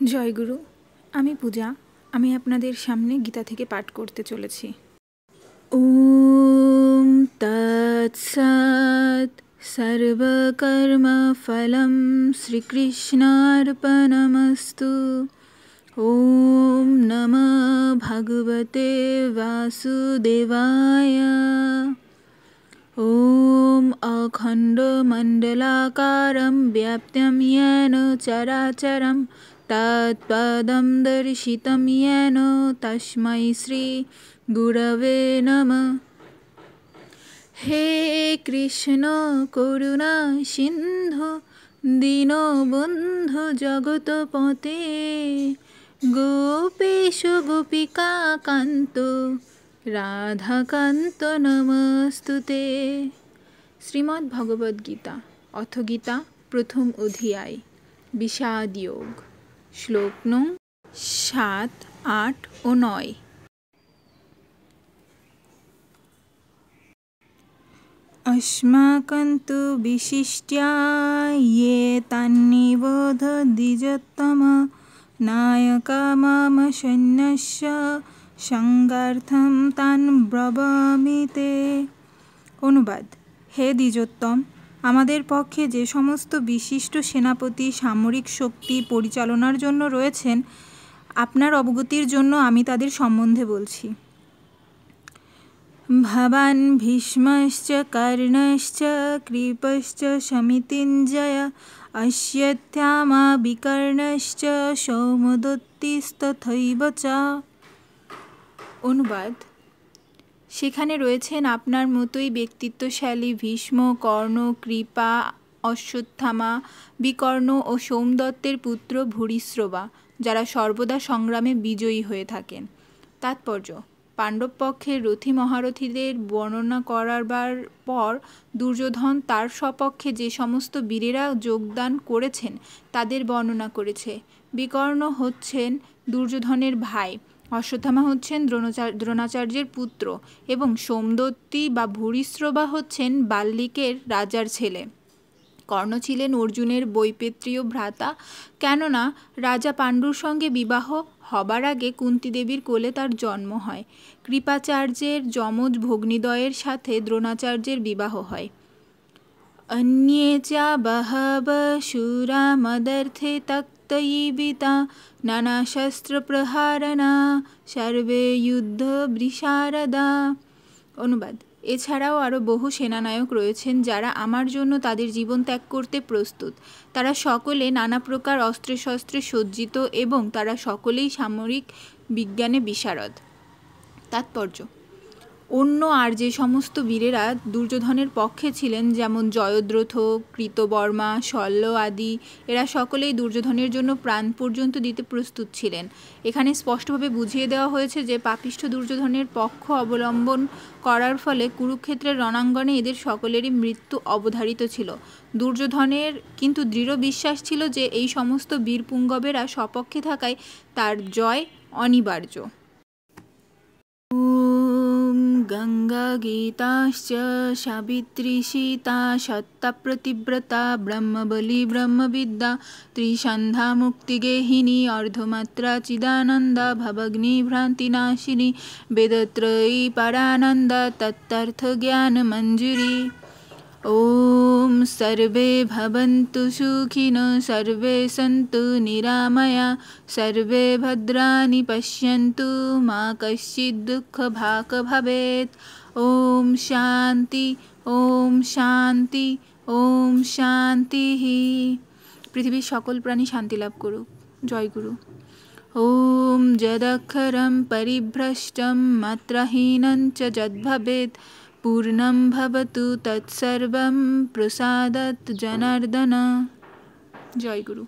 জয় গুরু। আমি পূজা। আমি আপনাদের সামনে গীতা থেকে পাঠ করতে চলেছি। ওম তৎসৎ। সর্বকর্মফলম শ্রীকৃষ্ণার্পণমস্তু। ওম নমঃ ভগবতে বাসুদেবায়। ওম অখণ্ডমণ্ডলাকারं व्याप्तं येन चराचरं तत्पदं दर्शितं येन तस्मै श्री गुरवे नमः। हे कृष्ण करुणा सिन्धु दीनबन्धु जगतपते गोपेश गोपिका कान्त রাধাকান্ত নমস্তুতে। শ্রীমদ্ ভগবদ্ গীতা অথ গীতা প্রথম অধ্যায় বিষাদ যোগ। শ্লোক নং 7, 8 ও 9। अस्माकन्तु विशिष्ट्या ये तान्निबोध द्विजोत्तम नायका माम सैन्यस्य সংজ্ঞার্থম তান ব্রবামিতে। অনুবাদ: হে দ্বিজোত্তম, আমাদের পক্ষে যে সমস্ত বিশিষ্ট সেনাপতি সামরিক শক্তি পরিচালনার জন্য রয়েছেন, আপনার অবগতির জন্য আমি তাদের সম্বন্ধে বলছি। ভবান ভীষ্মশ্চ কর্ণশ্চ কৃপশ্চ সমিতিঞ্জয় অশ্বত্থামা বিকর্ণশ্চ সৌমদত্তিস্তথৈব চ। অনুবাদ: সেখানে রয়েছেন আপনার মতোই ব্যক্তিত্বশালী ভীষ্ম, কর্ণ, কৃপা, অশ্বত্থামা, বিকর্ণ ও সোমদত্তের পুত্র ভূরিশ্রবা, যারা সর্বদা সংগ্রামে বিজয়ী হয়ে থাকেন। তাৎপর্য: পাণ্ডব পক্ষের রথী মহারথীদের বর্ণনা করার পর দুর্যোধন তার সপক্ষে যে সমস্ত বীরেরা যোগদান করেছেন তাদের বর্ণনা করেছে। বিকর্ণ হচ্ছেন দুর্যোধনের ভাই, অশ্বত্থামা হচ্ছেন দ্রোণাচার্যের পুত্র এবং সোমদত্তি বা ভূরিশ্রবা হচ্ছেন বাল্মীকের রাজার ছেলে। কর্ণ ছিলেন অর্জুনের বৈপেত্রীয় ভ্রাতা, কেননা রাজা পাণ্ডুর সঙ্গে বিবাহ হবার আগে কুন্তী দেবীর কোলে তার জন্ম হয়। কৃপাচার্যের যমজ ভগ্নীদ্বয়ের সাথে দ্রোণাচার্যের বিবাহ হয়। অন্যে চ বহবঃ শূরা মদর্থে তক্তয়ীবিতা নানা শস্ত্র প্রহারণা সর্বে যুদ্ধ বিশারদা। অনুবাদ: এছাড়াও আরও বহু সেনানায়ক রয়েছেন যারা আমার জন্য তাদের জীবন ত্যাগ করতে প্রস্তুত। তারা সকলে নানা প্রকার অস্ত্রে শস্ত্রে সজ্জিত এবং তারা সকলেই সামরিক বিজ্ঞানে বিশারদ। তাৎপর্য: অন্য আর যে সমস্ত বীরেরা দুর্যোধনের পক্ষে ছিলেন, যেমন জয়দ্রথ, কৃতবর্মা, শল্য আদি, এরা সকলেই দুর্যোধনের জন্য প্রাণ পর্যন্ত দিতে প্রস্তুত ছিলেন। এখানে স্পষ্টভাবে বুঝিয়ে দেওয়া হয়েছে যে পাপিষ্ঠ দুর্যোধনের পক্ষ অবলম্বন করার ফলে কুরুক্ষেত্রের রণাঙ্গনে এদের সকলেরই মৃত্যু অবধারিত ছিল। দুর্যোধনের কিন্তু দৃঢ় বিশ্বাস ছিল যে এই সমস্ত বীরপুঙ্গবেরা স্বপক্ষে থাকায় তার জয় অনিবার্য। গঙ্গা গীতাশ্চ সাবিত্রী সীতা সত্তা প্রতিব্রতা ব্রহ্মবলী ব্রহ্মবিদ্যা ত্রিসন্ধ্যা মুক্তিগেহিনী অর্ধমাত্রা চিদানন্দা ভবগ্নি ভ্রান্তিনাশিনী বেদত্রয়ী পরানন্দা তত্তর্থ জ্ঞান মঞ্জুরি। ওম সর্বে ভবন্তু সুখিনো সর্বে সন্তু নিরাময়া সর্বে ভদ্রাণি পশ্যন্তু মা কশ্চিৎ দুঃখভাগ্ ভবেৎ। ওম শান্তি ওম শান্তি ওম শান্তি। পৃথিবীর সকল প্রাণী শান্তি লাভ করুক। জয় গুরু। ওম যদক্ষরম পরিভ্রষ্টম মাত্রাহীনং চ যদ্ভবেৎ পূর্ণং ভবতু তৎসর্বং প্রসাদাৎ জনার্দন। জয় গুরু।